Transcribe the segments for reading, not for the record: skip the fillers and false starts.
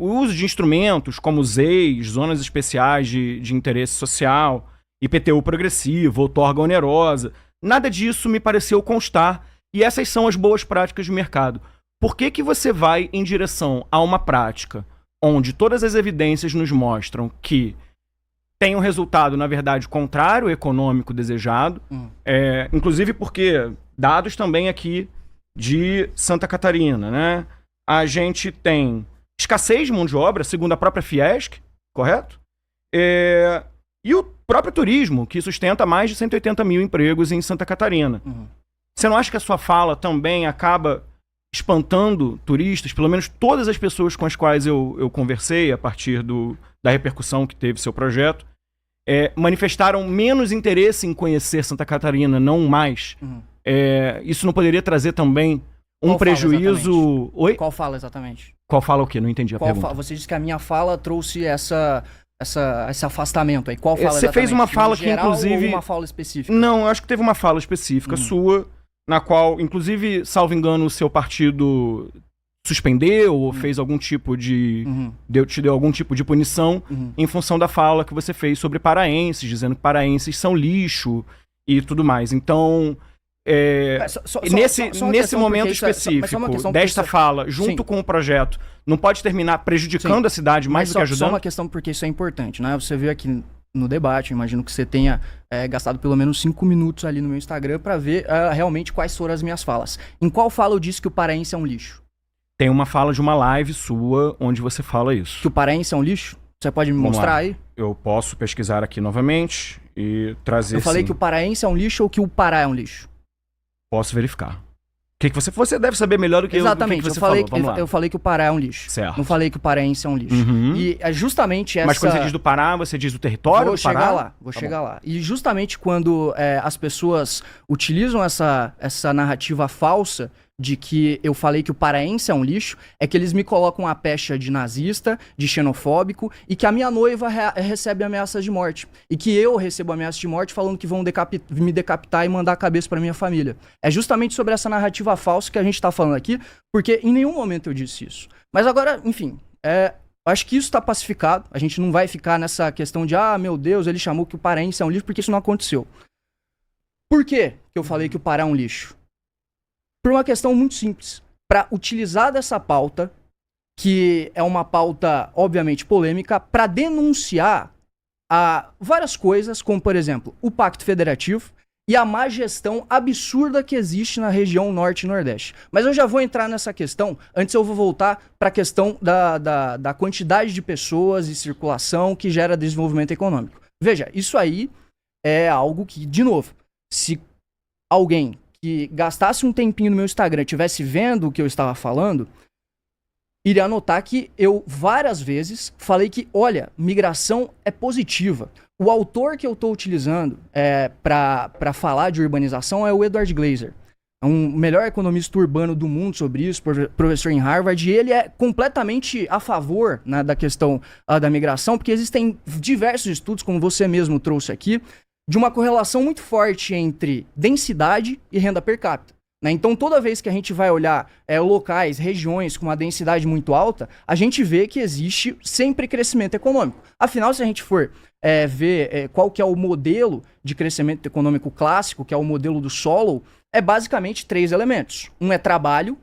o uso de instrumentos como ZEIs, zonas especiais de interesse social, IPTU progressivo, outorga onerosa, nada disso me pareceu constar, e essas são as boas práticas de mercado. Por que que você vai em direção a uma prática onde todas as evidências nos mostram que tem um resultado, na verdade, contrário ao econômico desejado, inclusive porque dados também aqui de Santa Catarina, né? A gente tem escassez de mão de obra, segundo a própria Fiesc, correto? E o próprio turismo, que sustenta mais de 180 mil empregos em Santa Catarina. Você não acha que a sua fala também acaba espantando turistas? Pelo menos todas as pessoas com as quais eu conversei a partir da repercussão que teve seu projeto, manifestaram menos interesse em conhecer Santa Catarina, não mais. Isso não poderia trazer também um prejuízo... Oi? Qual fala exatamente? Qual fala o quê? Não entendi a pergunta. Você disse que a minha fala trouxe esse afastamento aí. Qual fala Você fez uma fala que, geral, inclusive... ou uma fala específica? Não, eu acho que teve uma fala específica sua, na qual, inclusive, salvo engano, o seu partido suspendeu ou fez algum tipo de... te deu algum tipo de punição em função da fala que você fez sobre paraenses, dizendo que paraenses são lixo e tudo mais. Então... nesse momento específico desta fala, junto com o projeto, não pode terminar prejudicando a cidade mais do que ajudando? Só uma questão, porque isso é importante, né? Você viu aqui no debate, eu imagino que você tenha gastado pelo menos 5 minutos ali no meu Instagram para ver realmente quais foram as minhas falas. Em qual fala eu disse que o paraense é um lixo? Tem uma fala de uma live sua onde você fala isso. Que o paraense é um lixo? Você pode me mostrar aí? Eu posso pesquisar aqui novamente e trazer... Eu falei que o paraense é um lixo ou que o Pará é um lixo? Posso verificar. Você deve saber melhor do que exatamente, o que você falou. Eu falei que o Pará é um lixo. Certo. Não falei que o paraense é um lixo. E é justamente essa... Mas quando você diz do Pará, você diz o território do Pará? Vou chegar lá. E justamente quando as pessoas utilizam essa narrativa falsa de que eu falei que o paraense é um lixo, é que eles me colocam a pecha de nazista, de xenofóbico, e que a minha noiva recebe ameaças de morte. E que eu recebo ameaças de morte falando que vão me decapitar e mandar a cabeça pra minha família. É justamente sobre essa narrativa falsa que a gente tá falando aqui, porque em nenhum momento eu disse isso. Mas agora, enfim, acho que isso tá pacificado. A gente não vai ficar nessa questão de, meu Deus, ele chamou que o paraense é um lixo, porque isso não aconteceu. Por que eu falei que o Pará é um lixo? Por uma questão muito simples. Para utilizar dessa pauta, que é uma pauta, obviamente, polêmica, para denunciar várias coisas, como, por exemplo, o Pacto Federativo e a má gestão absurda que existe na região Norte e Nordeste. Mas eu já vou entrar nessa questão, antes eu vou voltar para a questão da quantidade de pessoas e circulação que gera desenvolvimento econômico. Veja, isso aí é algo que, de novo, se alguém que gastasse um tempinho no meu Instagram, estivesse vendo o que eu estava falando, iria notar que eu várias vezes falei que, olha, migração é positiva. O autor que eu estou utilizando para falar de urbanização é o Edward Glaeser. É um melhor economista urbano do mundo sobre isso, professor em Harvard, e ele é completamente a favor, né, da questão da migração, porque existem diversos estudos, como você mesmo trouxe aqui, de uma correlação muito forte entre densidade e renda per capita. Né? Então, toda vez que a gente vai olhar locais, regiões com uma densidade muito alta, a gente vê que existe sempre crescimento econômico. Afinal, se a gente for ver qual que é o modelo de crescimento econômico clássico, que é o modelo do Solow, é basicamente 3 elementos. Um é trabalho,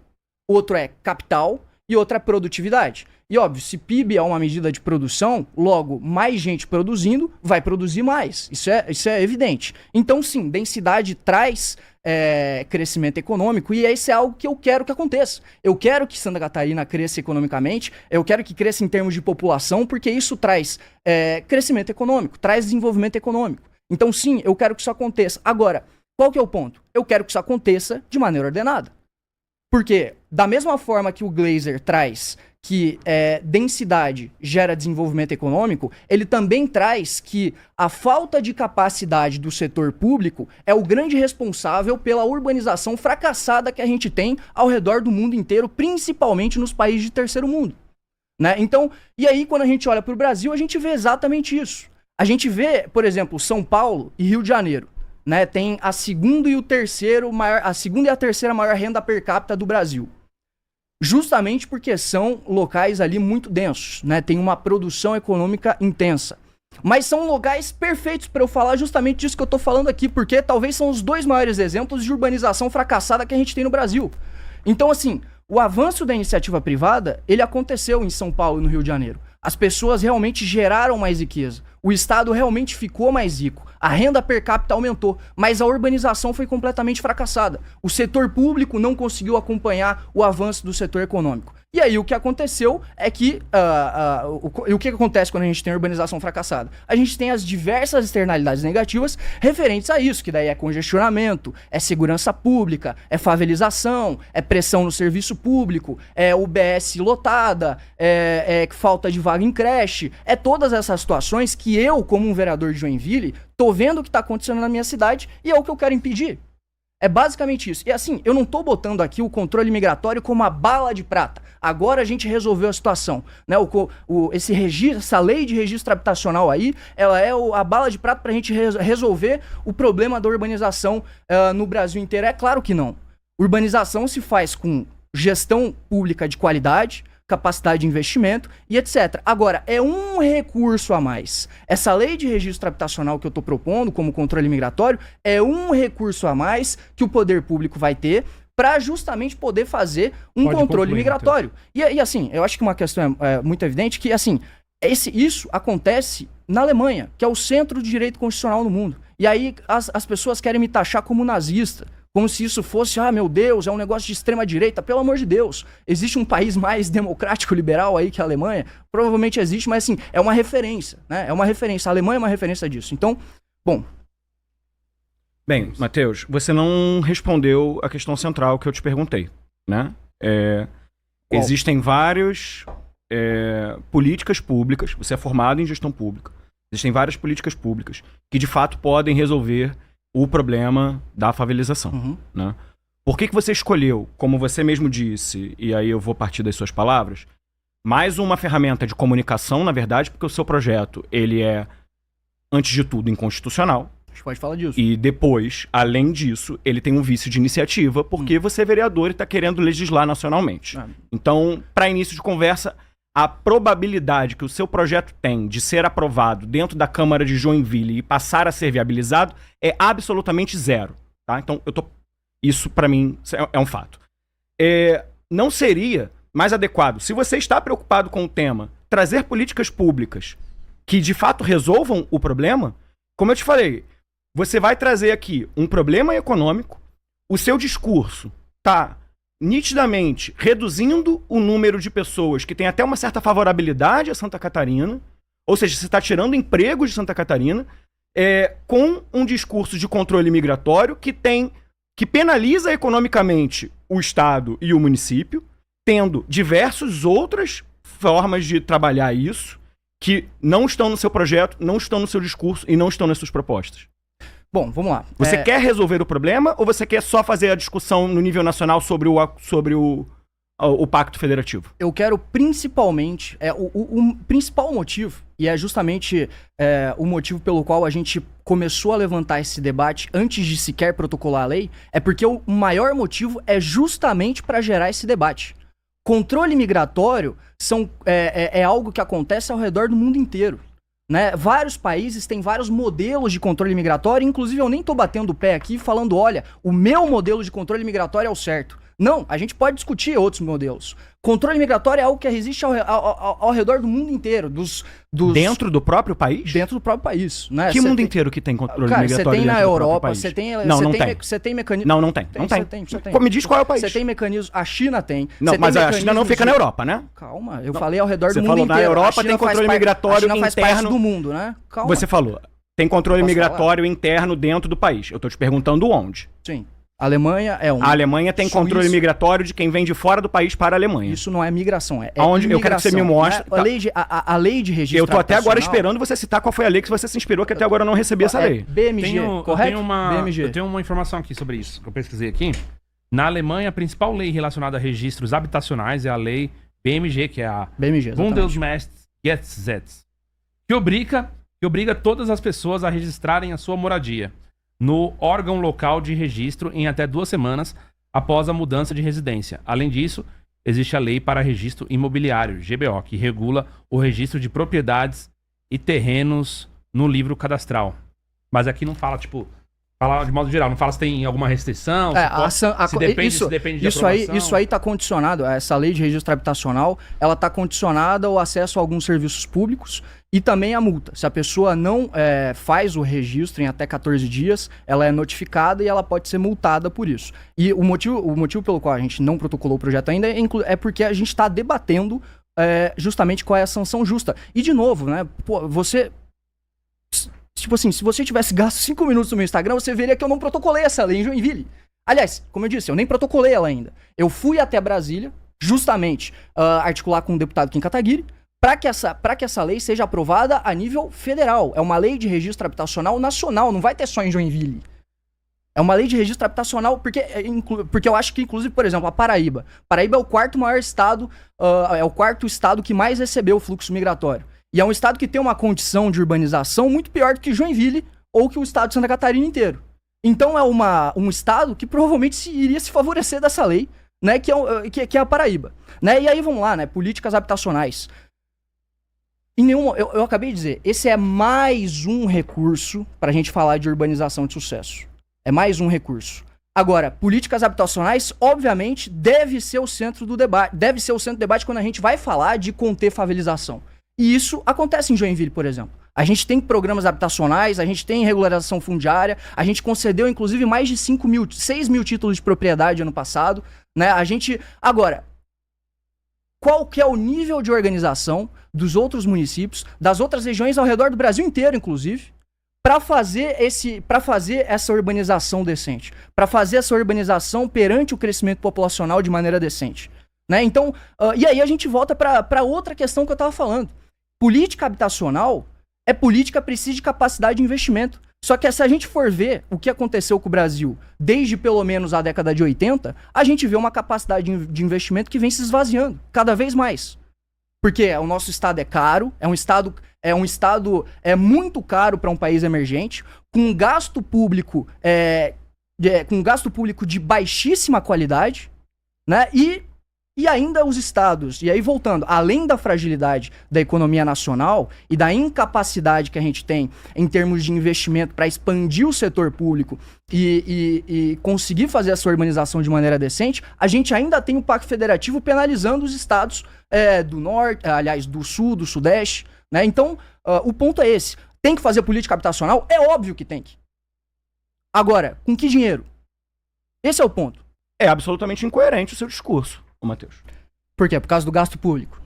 outro é capital e outro é produtividade. E óbvio, se PIB é uma medida de produção, logo, mais gente produzindo vai produzir mais. Isso é evidente. Então, sim, densidade traz crescimento econômico e isso é algo que eu quero que aconteça. Eu quero que Santa Catarina cresça economicamente, eu quero que cresça em termos de população, porque isso traz crescimento econômico, traz desenvolvimento econômico. Então, sim, eu quero que isso aconteça. Agora, qual que é o ponto? Eu quero que isso aconteça de maneira ordenada. Porque, da mesma forma que o Glaeser traz que densidade gera desenvolvimento econômico, ele também traz que a falta de capacidade do setor público é o grande responsável pela urbanização fracassada que a gente tem ao redor do mundo inteiro, principalmente nos países de terceiro mundo. Né? Então, e aí quando a gente olha para o Brasil, a gente vê exatamente isso. A gente vê, por exemplo, São Paulo e Rio de Janeiro. Né, tem a segunda e a terceira maior renda per capita do Brasil. justamente porque são locais ali muito densos, né? Tem uma produção econômica intensa. Mas são locais perfeitos para eu falar justamente disso que eu tô falando aqui, porque talvez são os 2 maiores exemplos de urbanização fracassada que a gente tem no Brasil. Então, assim, o avanço da iniciativa privada, ele aconteceu em São Paulo e no Rio de Janeiro. As pessoas realmente geraram mais riqueza. O Estado realmente ficou mais rico. A renda per capita aumentou, mas a urbanização foi completamente fracassada. O setor público não conseguiu acompanhar o avanço do setor econômico. E aí o que aconteceu é que... o que acontece quando a gente tem urbanização fracassada? A gente tem as diversas externalidades negativas referentes a isso, que daí é congestionamento, é segurança pública, é favelização, é pressão no serviço público, é UBS lotada, é falta de vaga em creche, é todas essas situações que eu, como um vereador de Joinville, tô vendo o que tá acontecendo na minha cidade e é o que eu quero impedir. É basicamente isso. E assim, eu não tô botando aqui o controle migratório como a bala de prata. Agora a gente resolveu a situação, né? Esse registro, essa lei de registro habitacional aí, ela é a bala de prata pra gente resolver o problema da urbanização no Brasil inteiro. É claro que não. Urbanização se faz com gestão pública de qualidade, capacidade de investimento e etc. Agora, é um recurso a mais. Essa lei de registro habitacional que eu estou propondo como controle migratório é um recurso a mais que o poder público vai ter para justamente poder fazer um controle migratório. E assim, eu acho que uma questão é muito evidente que assim, isso acontece na Alemanha, que é o centro de direito constitucional no mundo. E aí as pessoas querem me taxar como nazista. Como se isso fosse, meu Deus, é um negócio de extrema-direita. Pelo amor de Deus, existe um país mais democrático, liberal aí que a Alemanha? Provavelmente existe, mas assim, é uma referência, né? É uma referência. A Alemanha é uma referência disso. Então, bom. Bem, Matheus, você não respondeu a questão central que eu te perguntei, né? Existem várias políticas públicas, você é formado em gestão pública, existem várias políticas públicas que de fato podem resolver o problema da favelização, né? Por que você escolheu, como você mesmo disse, e aí eu vou partir das suas palavras, mais uma ferramenta de comunicação, na verdade, porque o seu projeto, ele é, antes de tudo, inconstitucional. A gente pode falar disso. E depois, além disso, ele tem um vício de iniciativa, porque você é vereador e está querendo legislar nacionalmente. Então, para início de conversa, a probabilidade que o seu projeto tem de ser aprovado dentro da Câmara de Joinville e passar a ser viabilizado é absolutamente zero, tá? Então, isso para mim é um fato. Não seria mais adequado, se você está preocupado com o tema, trazer políticas públicas que de fato resolvam o problema? Como eu te falei, você vai trazer aqui um problema econômico, o seu discurso tá nitidamente reduzindo o número de pessoas que têm até uma certa favorabilidade a Santa Catarina, ou seja, você está tirando empregos de Santa Catarina, com um discurso de controle migratório que penaliza economicamente o Estado e o município, tendo diversas outras formas de trabalhar isso, que não estão no seu projeto, não estão no seu discurso e não estão nas suas propostas. Bom, vamos lá. Você quer resolver o problema ou você quer só fazer a discussão no nível nacional sobre o Pacto Federativo? Eu quero principalmente, o principal motivo, e é justamente o motivo pelo qual a gente começou a levantar esse debate antes de sequer protocolar a lei, é porque o maior motivo é justamente para gerar esse debate. Controle migratório é algo que acontece ao redor do mundo inteiro. Né? Vários países têm vários modelos de controle migratório, inclusive eu nem tô batendo o pé aqui falando, olha, o meu modelo de controle migratório é o certo. Não, a gente pode discutir outros modelos. Controle migratório é algo que existe ao redor do mundo inteiro. Dentro do próprio país? Dentro do próprio país. Né? Que mundo inteiro que tem controle migratório? Você tem na Europa, você tem... Você tem mecanismo... Não tem. Me diz qual é o país. Você tem mecanismo... A China tem. Não, mas a China não fica na Europa, né? Calma, eu falei ao redor do mundo inteiro. Você falou na Europa tem controle migratório interno... A China faz parte do mundo, né? Calma. Você falou, tem controle migratório interno dentro do país. Eu tô te perguntando onde. Sim. A Alemanha é um. A Alemanha tem controle migratório de quem vem de fora do país para a Alemanha. Isso não é migração, Aonde? Eu quero que você me mostre. Né? A lei de registro. Eu tô até agora esperando você citar qual foi a lei que você se inspirou, que até agora eu não recebi essa lei. BMG, correto? Eu tenho uma informação aqui sobre isso, que eu pesquisei aqui. Na Alemanha, a principal lei relacionada a registros habitacionais é a lei BMG, que é a Bundesmessgesetz, que obriga todas as pessoas a registrarem a sua moradia no órgão local de registro em até 2 semanas após a mudança de residência. Além disso, existe a Lei para Registro Imobiliário, GBO, que regula o registro de propriedades e terrenos no livro cadastral. Mas aqui não fala, tipo, fala de modo geral, não fala se tem alguma restrição, se depende de aprovação. Isso aí tá condicionado, essa lei de registro habitacional, ela tá condicionada ao acesso a alguns serviços públicos e também a multa. Se a pessoa não faz o registro em até 14 dias, ela é notificada e ela pode ser multada por isso. E o motivo pelo qual a gente não protocolou o projeto ainda é porque a gente está debatendo justamente qual é a sanção justa. E de novo, né, pô, você... Tipo assim, se você tivesse gasto 5 minutos no meu Instagram, você veria que eu não protocolei essa lei em Joinville. Aliás, como eu disse, eu nem protocolei ela ainda. Eu fui até Brasília, justamente, articular com o deputado Kim Kataguiri, para que essa lei seja aprovada a nível federal. É uma lei de registro habitacional nacional, não vai ter só em Joinville. É uma lei de registro habitacional, porque eu acho que, inclusive, por exemplo, a Paraíba. Paraíba é o quarto maior estado, é o quarto estado que mais recebeu o fluxo migratório. E é um estado que tem uma condição de urbanização muito pior do que Joinville ou que o estado de Santa Catarina inteiro. Então é um estado que provavelmente iria se favorecer dessa lei, né, que é a Paraíba. Né? E aí vamos lá, né, políticas habitacionais. Eu acabei de dizer, esse é mais um recurso para a gente falar de urbanização de sucesso. É mais um recurso. Agora, políticas habitacionais, obviamente, deve ser o centro do debate. Deve ser o centro do debate quando a gente vai falar de conter favelização. E isso acontece em Joinville, por exemplo. A gente tem programas habitacionais, a gente tem regularização fundiária, a gente concedeu, inclusive, mais de 6 mil títulos de propriedade ano passado, né? Agora, qual que é o nível de organização dos outros municípios, das outras regiões ao redor do Brasil inteiro, inclusive, para fazer essa urbanização decente, para fazer essa urbanização perante o crescimento populacional de maneira decente, né? Então, e aí a gente volta para outra questão que eu estava falando. Política habitacional é política que precisa de capacidade de investimento. Só que se a gente for ver o que aconteceu com o Brasil desde pelo menos a década de 80, a gente vê uma capacidade de investimento que vem se esvaziando cada vez mais. Porque o nosso estado é caro, é um estado muito caro para um país emergente, com gasto público de baixíssima qualidade, né? E ainda os estados, e aí voltando, além da fragilidade da economia nacional e da incapacidade que a gente tem em termos de investimento para expandir o setor público e conseguir fazer essa urbanização de maneira decente, a gente ainda tem o Pacto Federativo penalizando os estados do norte, aliás, do sul, do sudeste, né? Então, o ponto é esse. Tem que fazer política habitacional? É óbvio que tem que. Agora, com que dinheiro? Esse é o ponto. É absolutamente incoerente o seu discurso, Matheus. Por quê? Por causa do gasto público.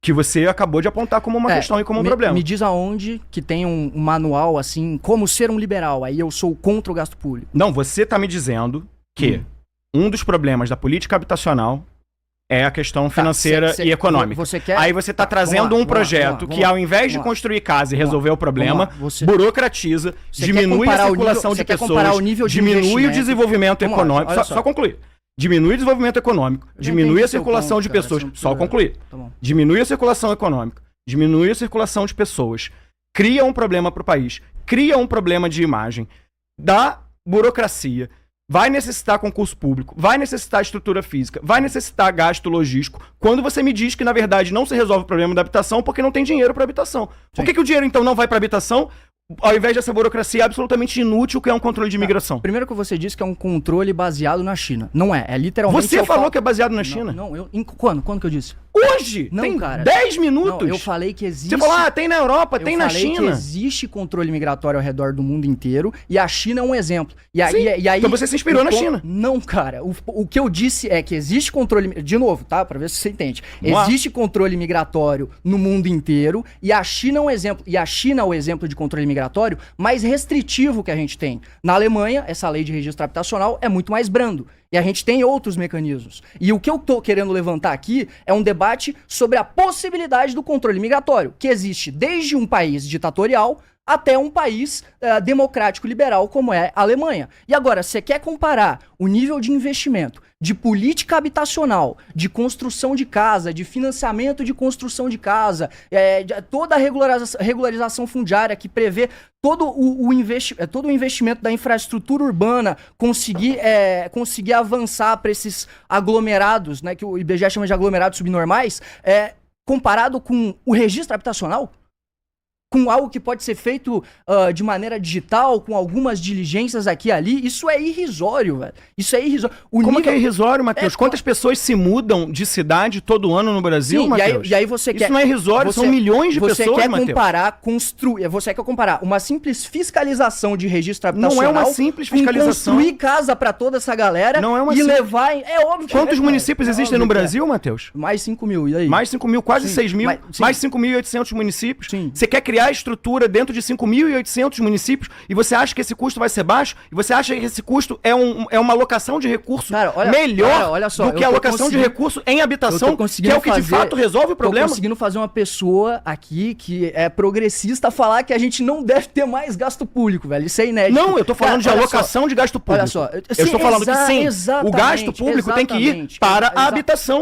Que você acabou de apontar como uma questão e como um problema. Me diz aonde que tem um manual, assim, como ser um liberal. Aí eu sou contra o gasto público. Não, você tá me dizendo que um dos problemas da política habitacional é a questão financeira e econômica. Aí você tá trazendo um projeto que, ao invés de construir casa e resolver o problema, burocratiza, diminui a circulação de pessoas, diminui o desenvolvimento econômico. Só concluir. Diminui o desenvolvimento econômico, diminui a circulação de pessoas. Só concluir. Diminui a circulação econômica, diminui a circulação de pessoas, cria um problema para o país, cria um problema de imagem, dá burocracia, vai necessitar concurso público, vai necessitar estrutura física, vai necessitar gasto logístico. Quando você me diz que, na verdade, não se resolve o problema da habitação porque não tem dinheiro para habitação. Por que o dinheiro, então, não vai para habitação? Ao invés dessa burocracia absolutamente inútil que é um controle de imigração. Primeiro que você disse que é um controle baseado na China. Não é literalmente... Você falou que é baseado na China? Não, Quando que eu disse? Hoje! Não, tem cara. 10 minutos! Não, eu falei que existe... Você falou, tem na Europa, tem na China. Eu falei que existe controle migratório ao redor do mundo inteiro e a China é um exemplo. E aí, então você se inspirou na China. Não, cara. O que eu disse é que existe controle... De novo, tá? Pra ver se você entende. Existe controle migratório no mundo inteiro e a China é um exemplo. E a China é o exemplo de controle migratório mais restritivo que a gente tem. Na Alemanha, essa lei de registro habitacional é muito mais brando. E a gente tem outros mecanismos. E o que eu tô querendo levantar aqui é um debate sobre a possibilidade do controle migratório, que existe desde um país ditatorial até um país democrático liberal como é a Alemanha. E agora, você quer comparar o nível de investimento, de política habitacional, de construção de casa, de financiamento de construção de casa, toda a regularização fundiária que prevê todo o investimento da infraestrutura urbana, conseguir avançar para esses aglomerados, né, que o IBGE chama de aglomerados subnormais, comparado com o registro habitacional? Com algo que pode ser feito de maneira digital, com algumas diligências aqui e ali, isso é irrisório, velho. Isso é irrisório. Como que é irrisório, Matheus? Quantas pessoas se mudam de cidade todo ano no Brasil, Matheus? E aí você quer... Isso não é irrisório, são milhões de pessoas, Matheus. Você quer comparar uma simples fiscalização de registro habitacional... Não é uma simples fiscalização. Construir casa pra toda essa galera não é uma levar... É óbvio que Quantos municípios existem no Brasil, Matheus? Mais 5 mil, e aí? Mais 5 mil, quase 6 mil. Mais 5.800 municípios. Sim. Você quer criar estrutura dentro de 5.800 municípios e você acha que esse custo vai ser baixo? E você acha que esse custo é uma alocação de recurso melhor do que a alocação de recurso em habitação, que é o que de fato resolve o problema? Eu tô conseguindo fazer uma pessoa aqui que é progressista falar que a gente não deve ter mais gasto público, velho. Isso é inédito. Não, eu tô falando de alocação de gasto público. Olha só. Eu estou falando que sim, o gasto público tem que ir para a habitação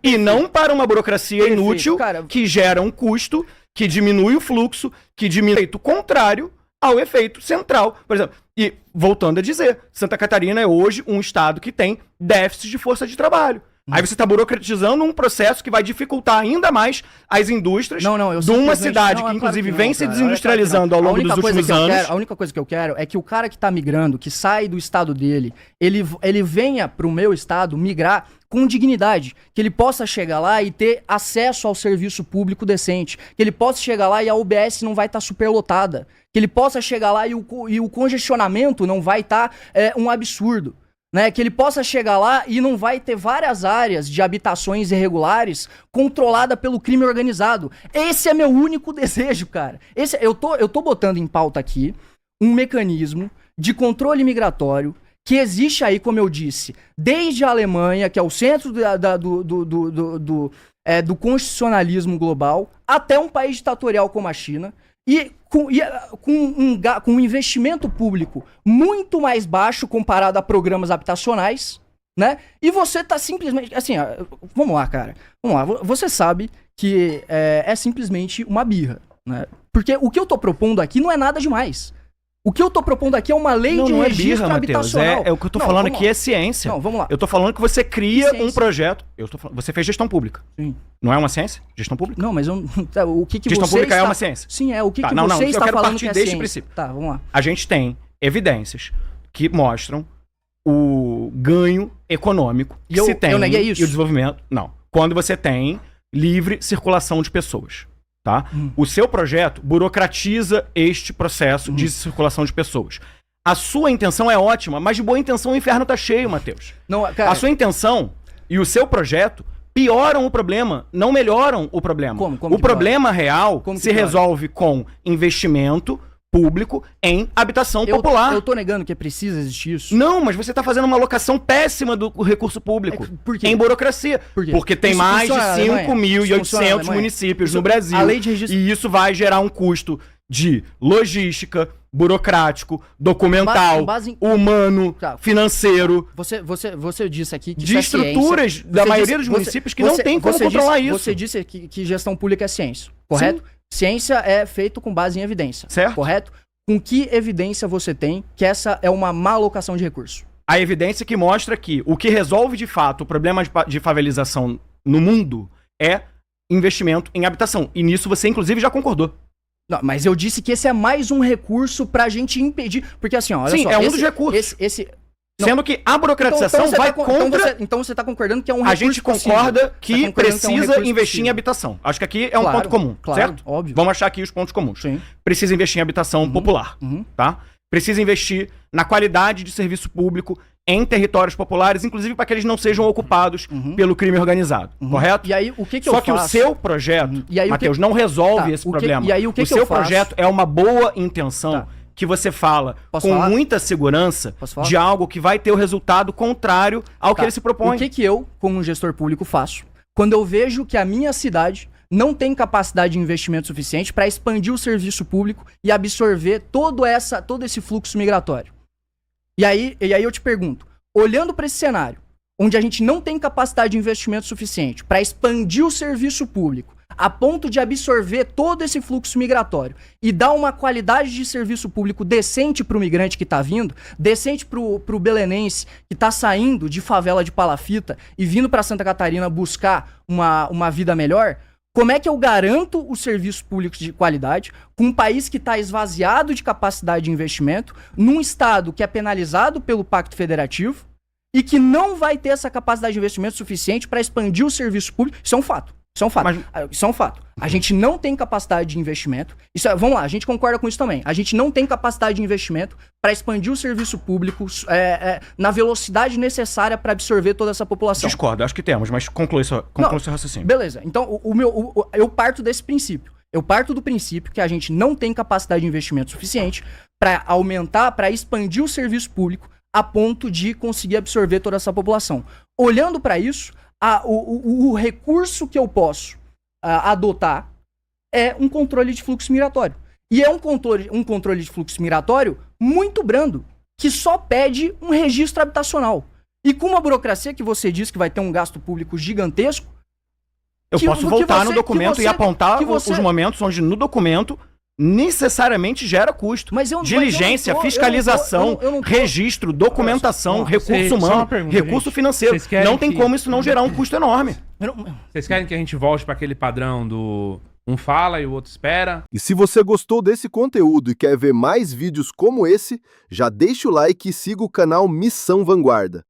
e não para uma burocracia inútil que gera um custo, que diminui o fluxo, que diminui o efeito contrário ao efeito central. Por exemplo, e voltando a dizer, Santa Catarina é hoje um estado que tem déficit de força de trabalho. Aí você está burocratizando um processo que vai dificultar ainda mais as indústrias de uma cidade que, inclusive, vem se desindustrializando ao longo dos últimos anos. A única coisa que eu quero é que o cara que está migrando, que sai do estado dele, ele venha para o meu estado migrar com dignidade, que ele possa chegar lá e ter acesso ao serviço público decente, que ele possa chegar lá e a UBS não vai estar superlotada, que ele possa chegar lá e o congestionamento não vai estar um absurdo. Né, que ele possa chegar lá e não vai ter várias áreas de habitações irregulares controlada pelo crime organizado. Esse é meu único desejo, cara. Eu tô botando em pauta aqui um mecanismo de controle migratório que existe aí, como eu disse, desde a Alemanha, que é o centro do constitucionalismo global, até um país ditatorial como a China, e com um investimento público muito mais baixo comparado a programas habitacionais, né? E você tá simplesmente... Assim, vamos lá, cara. Vamos lá. Você sabe que é simplesmente uma birra, né? Porque o que eu tô propondo aqui não é nada demais. O que eu tô propondo aqui é uma lei de registro habitacional. É o que eu tô falando aqui é ciência. Não, vamos lá. Eu tô falando que você cria um projeto... Você fez gestão pública. Sim. Não é uma ciência? Gestão pública? Não, mas o que gestão você pública é uma ciência. Sim, o que você eu está quero falando partir que é deste ciência. princípio. Tá, vamos lá. A gente tem evidências que mostram o ganho econômico que se tem eu neguei isso. E o desenvolvimento... Não. Quando você tem livre circulação de pessoas. Tá? O seu projeto burocratiza este processo de circulação de pessoas. A sua intenção é ótima, mas de boa intenção o inferno tá cheio, Matheus. Não, cara, a sua intenção e o seu projeto pioram o problema, não melhoram o problema. Como o problema real se resolve com investimento público em habitação popular. Eu tô negando que precisa existir isso. Não, mas você tá fazendo uma alocação péssima do recurso público em burocracia. Por quê? Porque tem Isso mais de funciona na 5.800 municípios no Brasil. A lei de registro... E isso vai gerar um custo de logística, burocrático, documental, humano, financeiro. Você disse aqui que de estruturas da maioria dos municípios que não tem como controlar isso. Você disse que gestão pública é ciência, correto? Sim. Ciência é feito com base em evidência, certo? Correto? Com que evidência você tem que essa é uma má alocação de recursos? A evidência que mostra que o que resolve de fato o problema de favelização no mundo é investimento em habitação. E nisso você inclusive já concordou. Não, mas eu disse que esse é mais um recurso pra gente impedir. Porque assim, olha só. Sim, é um dos recursos. Sendo que a burocratização vai contra... Então você tá concordando que é um recurso. A gente concorda que precisa investir em habitação. Acho que aqui é um ponto comum, certo? Óbvio. Vamos achar aqui os pontos comuns. Sim. Precisa investir em habitação popular, tá? Precisa investir na qualidade de serviço público em territórios populares, inclusive para que eles não sejam ocupados pelo crime organizado, correto? E aí, o que Só que o seu projeto, Matheus, não resolve esse problema. E aí, o seu projeto é uma boa intenção que você fala muita segurança de algo que vai ter o resultado contrário ao que ele se propõe. O que eu, como um gestor público, faço? Quando eu vejo que a minha cidade não tem capacidade de investimento suficiente para expandir o serviço público e absorver todo esse fluxo migratório. E aí eu te pergunto, olhando para esse cenário, onde a gente não tem capacidade de investimento suficiente para expandir o serviço público, a ponto de absorver todo esse fluxo migratório e dar uma qualidade de serviço público decente para o migrante que está vindo, decente para o belenense que está saindo de favela de Palafita e vindo para Santa Catarina buscar uma vida melhor, como é que eu garanto os serviços públicos de qualidade com um país que está esvaziado de capacidade de investimento, num estado que é penalizado pelo Pacto Federativo e que não vai ter essa capacidade de investimento suficiente para expandir o serviço público? Isso é um fato. Isso é um fato. Isso é um fato. A gente não tem capacidade de investimento. Vamos lá, a gente concorda com isso também. A gente não tem capacidade de investimento para expandir o serviço público na velocidade necessária para absorver toda essa população. Discordo, acho que temos, mas conclui seu raciocínio. Beleza, então eu parto desse princípio. Eu parto do princípio que a gente não tem capacidade de investimento suficiente para aumentar, para expandir o serviço público a ponto de conseguir absorver toda essa população. Olhando para isso, o recurso que eu posso adotar é um controle de fluxo migratório. E é um controle de fluxo migratório muito brando, que só pede um registro habitacional. E com uma burocracia que você diz que vai ter um gasto público gigantesco... Eu posso voltar no documento e apontar os momentos onde no documento necessariamente gera custo. Diligência, fiscalização, registro, documentação, recurso humano, recurso financeiro. Não tem como isso não gerar um custo enorme. Vocês querem que a gente volte para aquele padrão do um fala e o outro espera? E se você gostou desse conteúdo e quer ver mais vídeos como esse, já deixa o like e siga o canal Missão Vanguarda.